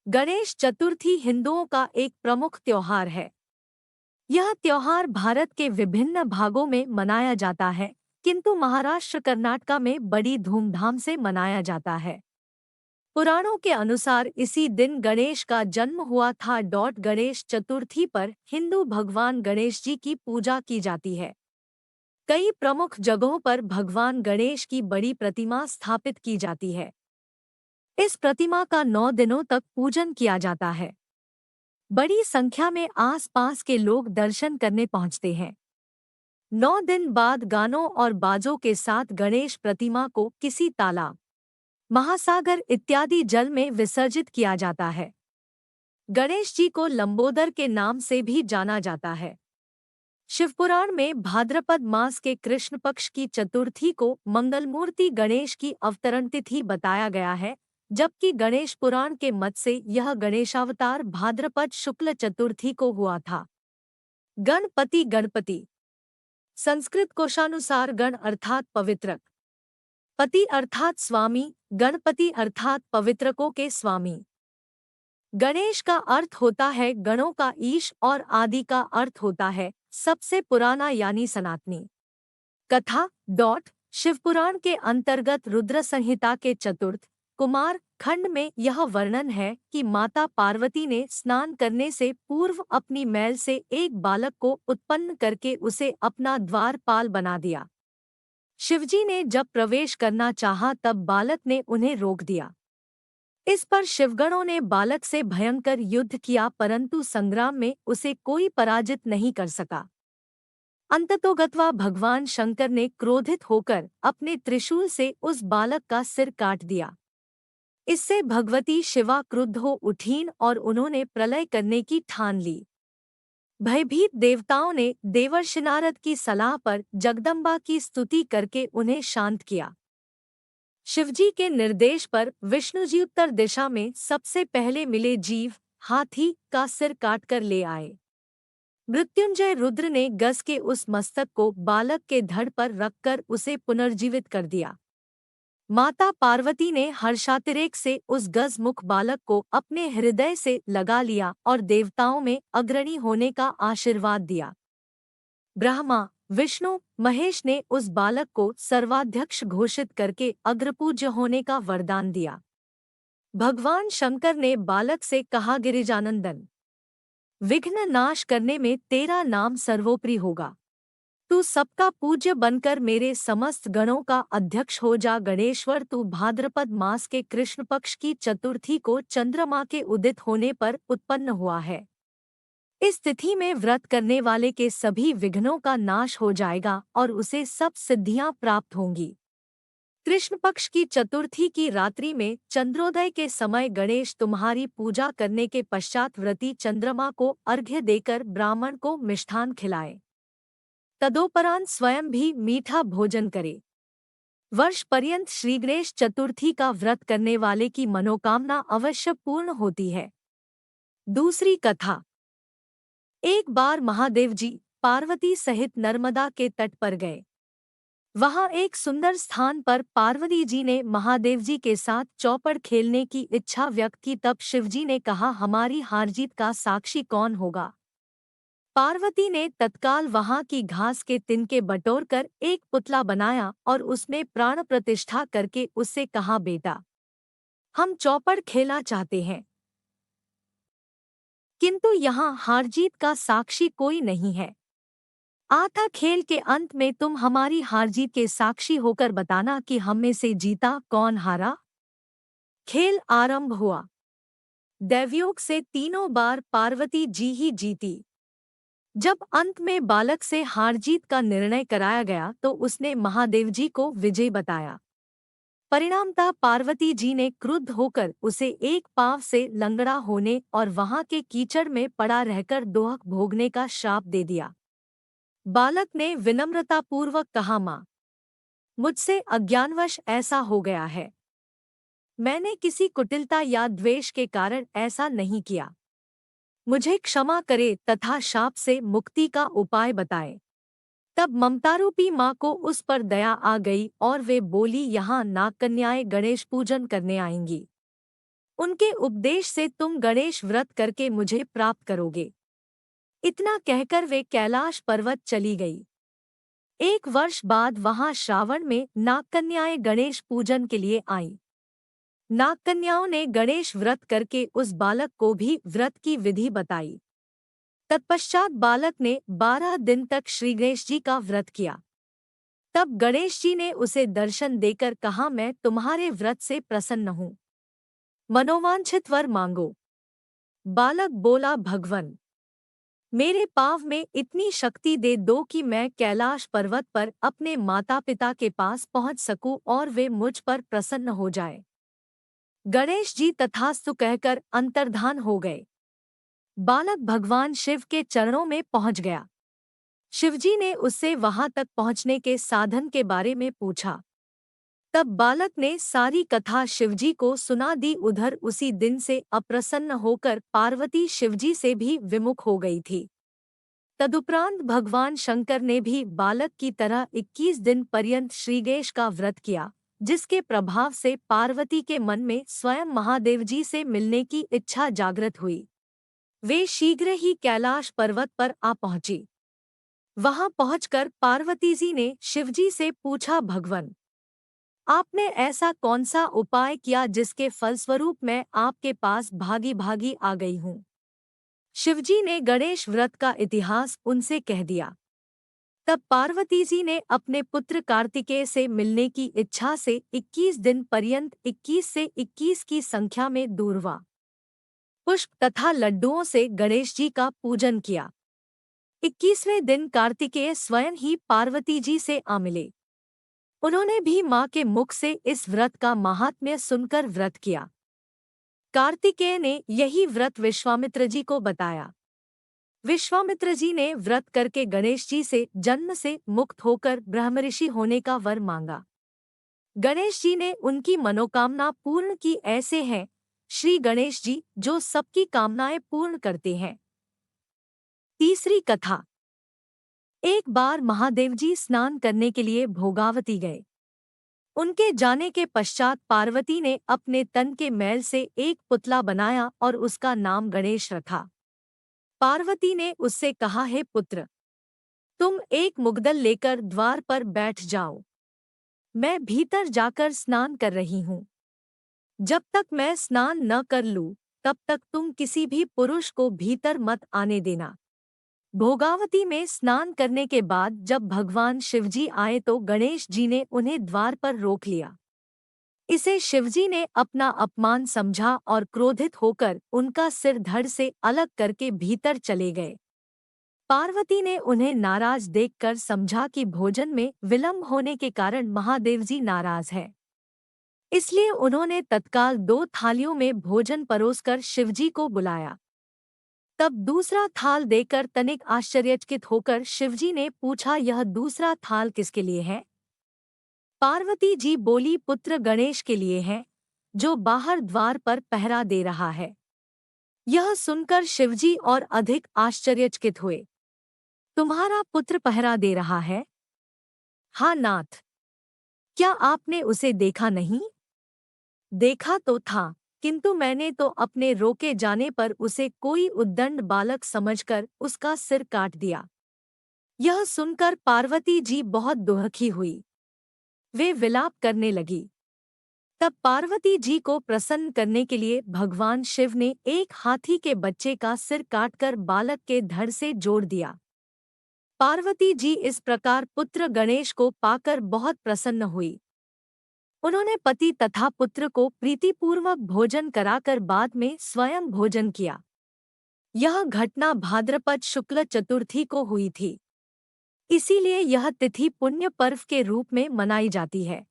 गणेश चतुर्थी हिंदुओं का एक प्रमुख त्योहार है। यह त्योहार भारत के विभिन्न भागों में मनाया जाता है, किंतु महाराष्ट्र कर्नाटक में बड़ी धूमधाम से मनाया जाता है। पुराणों के अनुसार इसी दिन गणेश का जन्म हुआ था। गणेश चतुर्थी पर हिंदू भगवान गणेश जी की पूजा की जाती है। कई प्रमुख जगहों पर भगवान गणेश की बड़ी प्रतिमा स्थापित की जाती है। इस प्रतिमा का 9 दिनों तक पूजन किया जाता है। बड़ी संख्या में आस-पास के लोग दर्शन करने पहुंचते हैं। 9 दिन बाद गानों और बाजों के साथ गणेश प्रतिमा को किसी तालाब, महासागर इत्यादि जल में विसर्जित किया जाता है। गणेश जी को लंबोदर के नाम से भी जाना जाता है। शिवपुराण में भाद्रपद मास के कृष्ण पक्ष की चतुर्थी को मंगलमूर्ति गणेश की अवतरण तिथि बताया गया है, जबकि गणेश पुराण के मत से यह गणेशावतार भाद्रपद शुक्ल चतुर्थी को हुआ था। गणपति गणपति संस्कृत कोशानुसार गण अर्थात पवित्रक, पति अर्थात स्वामी, गणपति अर्थात पवित्रकों के स्वामी। गणेश का अर्थ होता है गणों का ईश और आदि का अर्थ होता है सबसे पुराना यानी सनातनी। कथा शिवपुराण के अंतर्गत रुद्र संहिता के चतुर्थ कुमार खंड में यह वर्णन है कि माता पार्वती ने स्नान करने से पूर्व अपनी मैल से एक बालक को उत्पन्न करके उसे अपना द्वारपाल बना दिया। शिवजी ने जब प्रवेश करना चाहा तब बालक ने उन्हें रोक दिया। इस पर शिवगणों ने बालक से भयंकर युद्ध किया, परंतु संग्राम में उसे कोई पराजित नहीं कर सका। अंततोगत्वा भगवान शंकर ने क्रोधित होकर अपने त्रिशूल से उस बालक का सिर काट दिया। इससे भगवती शिवा क्रुद्ध हो उठीं और उन्होंने प्रलय करने की ठान ली। भयभीत देवताओं ने देवर्षि नारद की सलाह पर जगदम्बा की स्तुति करके उन्हें शांत किया। शिवजी के निर्देश पर विष्णुजी उत्तर दिशा में सबसे पहले मिले जीव हाथी का सिर काटकर ले आए। मृत्युंजय रुद्र ने गज के उस मस्तक को बालक के धड़ पर रखकर उसे पुनर्जीवित कर दिया। माता पार्वती ने हर्षातिरेक से उस गजमुख बालक को अपने हृदय से लगा लिया और देवताओं में अग्रणी होने का आशीर्वाद दिया। ब्रह्मा, विष्णु, महेश ने उस बालक को सर्वाध्यक्ष घोषित करके अग्रपूज्य होने का वरदान दिया। भगवान शंकर ने बालक से कहा, गिरिजानंदन, विघ्न नाश करने में तेरा नाम सर्वोपरि होगा। तू सबका पूज्य बनकर मेरे समस्त गणों का अध्यक्ष हो जा। गणेश्वर, तू भाद्रपद मास के कृष्ण पक्ष की चतुर्थी को चंद्रमा के उदित होने पर उत्पन्न हुआ है। इस तिथि में व्रत करने वाले के सभी विघ्नों का नाश हो जाएगा और उसे सब सिद्धियां प्राप्त होंगी। कृष्ण पक्ष की चतुर्थी की रात्रि में चंद्रोदय के समय गणेश तुम्हारी पूजा करने के पश्चात व्रती चंद्रमा को अर्घ्य देकर ब्राह्मण को मिष्ठान खिलाए। तदोपरांत स्वयं भी मीठा भोजन करे। वर्ष पर्यंत श्रीगणेश चतुर्थी का व्रत करने वाले की मनोकामना अवश्य पूर्ण होती है। दूसरी कथा। एक बार महादेव जी पार्वती सहित नर्मदा के तट पर गए। वहां एक सुंदर स्थान पर पार्वती जी ने महादेव जी के साथ चौपड़ खेलने की इच्छा व्यक्त की। तब शिवजी ने कहा, हमारी हार-जीत का साक्षी कौन होगा? पार्वती ने तत्काल वहां की घास के तिनके बटोरकर एक पुतला बनाया और उसमें प्राण प्रतिष्ठा करके उससे कहा, बेटा, हम चौपड़ खेलना चाहते हैं, किंतु यहाँ हार-जीत का साक्षी कोई नहीं है। आता खेल के अंत में तुम हमारी हार-जीत के साक्षी होकर बताना कि हम में से जीता कौन, हारा। खेल आरंभ हुआ। दैवयोग से तीनों बार पार्वती जी ही जीती। जब अंत में बालक से हार-जीत का निर्णय कराया गया तो उसने महादेव जी को विजय बताया। परिणामतः पार्वती जी ने क्रुद्ध होकर उसे एक पांव से लंगड़ा होने और वहां के कीचड़ में पड़ा रहकर दोहक भोगने का श्राप दे दिया। बालक ने विनम्रतापूर्वक कहा, माँ, मुझसे अज्ञानवश ऐसा हो गया है। मैंने किसी कुटिलता या द्वेष के कारण ऐसा नहीं किया। मुझे क्षमा करे तथा शाप से मुक्ति का उपाय बताए। तब ममतारूपी माँ को उस पर दया आ गई और वे बोली, यहाँ नागकन्याएं गणेश पूजन करने आएंगी। उनके उपदेश से तुम गणेश व्रत करके मुझे प्राप्त करोगे। इतना कहकर वे कैलाश पर्वत चली गई। एक वर्ष बाद वहां श्रावण में नागकन्याएं गणेश पूजन के लिए आईं। नागकन्याओं ने गणेश व्रत करके उस बालक को भी व्रत की विधि बताई। तत्पश्चात बालक ने 12 दिन तक श्री गणेश जी का व्रत किया। तब गणेश जी ने उसे दर्शन देकर कहा, मैं तुम्हारे व्रत से प्रसन्न हूँ, मनोवांछित वर मांगो। बालक बोला, भगवन, मेरे पाँव में इतनी शक्ति दे दो कि मैं कैलाश पर्वत पर अपने माता पिता के पास पहुंच सकूं और वे मुझ पर प्रसन्न हो जाए। गणेश जी तथास्तु कहकर अंतर्धान हो गए। बालक भगवान शिव के चरणों में पहुंच गया। शिवजी ने उससे वहां तक पहुंचने के साधन के बारे में पूछा। तब बालक ने सारी कथा शिवजी को सुना दी। उधर उसी दिन से अप्रसन्न होकर पार्वती शिवजी से भी विमुख हो गई थी। तदुपरांत भगवान शंकर ने भी बालक की तरह 21 दिन पर्यंत श्रीगणेश का व्रत किया, जिसके प्रभाव से पार्वती के मन में स्वयं महादेव जी से मिलने की इच्छा जागृत हुई। वे शीघ्र ही कैलाश पर्वत पर आ पहुंची। वहां पहुंचकर पार्वती जी ने शिवजी से पूछा, भगवन, आपने ऐसा कौन सा उपाय किया जिसके फलस्वरूप मैं आपके पास भागी भागी आ गई हूँ। शिवजी ने गणेश व्रत का इतिहास उनसे कह दिया। तब पार्वती जी ने अपने पुत्र कार्तिकेय से मिलने की इच्छा से 21 दिन पर्यंत 21 से 21 की संख्या में दूर्वा, पुष्प तथा लड्डुओं से गणेश जी का पूजन किया। 21वें दिन कार्तिकेय स्वयं ही पार्वती जी से आ मिले। उन्होंने भी मां के मुख से इस व्रत का महात्म्य सुनकर व्रत किया। कार्तिकेय ने यही व्रत विश्वामित्र जी को बताया। विश्वामित्र जी ने व्रत करके गणेश जी से जन्म से मुक्त होकर ब्रह्मऋषि होने का वर मांगा। गणेश जी ने उनकी मनोकामना पूर्ण की। ऐसे हैं श्री गणेश जी जो सबकी कामनाएं पूर्ण करते हैं। तीसरी कथा। एक बार महादेव जी स्नान करने के लिए भोगावती गए। उनके जाने के पश्चात पार्वती ने अपने तन के मैल से एक पुतला बनाया और उसका नाम गणेश रखा। पार्वती ने उससे कहा, हे पुत्र, तुम एक मुग्दल लेकर द्वार पर बैठ जाओ। मैं भीतर जाकर स्नान कर रही हूँ। जब तक मैं स्नान न कर लूँ तब तक तुम किसी भी पुरुष को भीतर मत आने देना। भोगावती में स्नान करने के बाद जब भगवान शिवजी आए तो गणेश जी ने उन्हें द्वार पर रोक लिया। इसे शिवजी ने अपना अपमान समझा और क्रोधित होकर उनका सिर धड़ से अलग करके भीतर चले गए। पार्वती ने उन्हें नाराज देखकर समझा कि भोजन में विलंब होने के कारण महादेव जी नाराज हैं। इसलिए उन्होंने तत्काल 2 थालियों में भोजन परोसकर शिवजी को बुलाया। तब दूसरा थाल देकर तनिक आश्चर्यचकित होकर शिवजी ने पूछा, यह दूसरा थाल किसके लिए है? पार्वती जी बोली, पुत्र गणेश के लिए है, जो बाहर द्वार पर पहरा दे रहा है। यह सुनकर शिवजी और अधिक आश्चर्यचकित हुए। तुम्हारा पुत्र पहरा दे रहा है? हाँ नाथ। क्या आपने उसे देखा नहीं? देखा तो था, किंतु मैंने तो अपने रोके जाने पर उसे कोई उद्दंड बालक समझकर उसका सिर काट दिया। यह सुनकर पार्वती जी बहुत दुखी हुई। वे विलाप करने लगी। तब पार्वती जी को प्रसन्न करने के लिए भगवान शिव ने एक हाथी के बच्चे का सिर काटकर बालक के धड़ से जोड़ दिया। पार्वती जी इस प्रकार पुत्र गणेश को पाकर बहुत प्रसन्न हुई। उन्होंने पति तथा पुत्र को प्रीतिपूर्वक भोजन कराकर बाद में स्वयं भोजन किया। यह घटना भाद्रपद शुक्ल चतुर्थी को हुई थी। इसीलिए यह तिथि पुण्य पर्व के रूप में मनाई जाती है।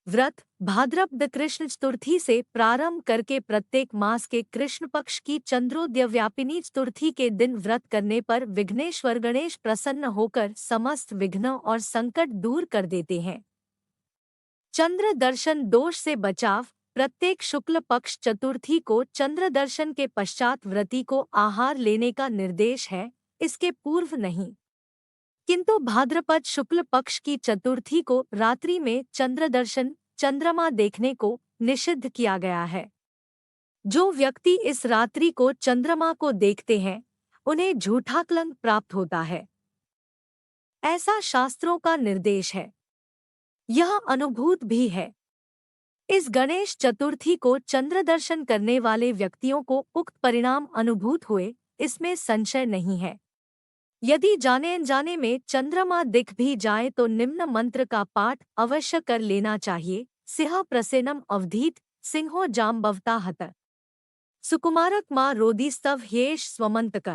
व्रत भाद्रपद कृष्ण चतुर्थी से प्रारंभ करके प्रत्येक मास के कृष्ण पक्ष की चंद्रोदयव्यापिनी चतुर्थी के दिन व्रत करने पर विघ्नेश्वर गणेश प्रसन्न होकर समस्त विघ्न और संकट दूर कर देते हैं। चंद्र दर्शन दोष से बचाव। प्रत्येक शुक्ल पक्ष चतुर्थी को चंद्र दर्शन के पश्चात व्रती को आहार लेने का निर्देश है, इसके पूर्व नहीं। किंतु भाद्रपद शुक्ल पक्ष की चतुर्थी को रात्रि में चंद्र दर्शन चंद्रमा देखने को निषिद्ध किया गया है। जो व्यक्ति इस रात्रि को चंद्रमा को देखते हैं उन्हें झूठा कलंक प्राप्त होता है, ऐसा शास्त्रों का निर्देश है। यह अनुभूत भी है। इस गणेश चतुर्थी को चंद्र दर्शन करने वाले व्यक्तियों को उक्त परिणाम अनुभूत हुए, इसमें संशय नहीं है। यदि जाने अनजाने में चंद्रमा दिख भी जाए तो निम्न मंत्र का पाठ अवश्य कर लेना चाहिए। सिंह प्रसेनम अवधीत सिंहो जाम्बवता हत सुकुमारक मां रोदिस्तव ह्येष स्वमंतक।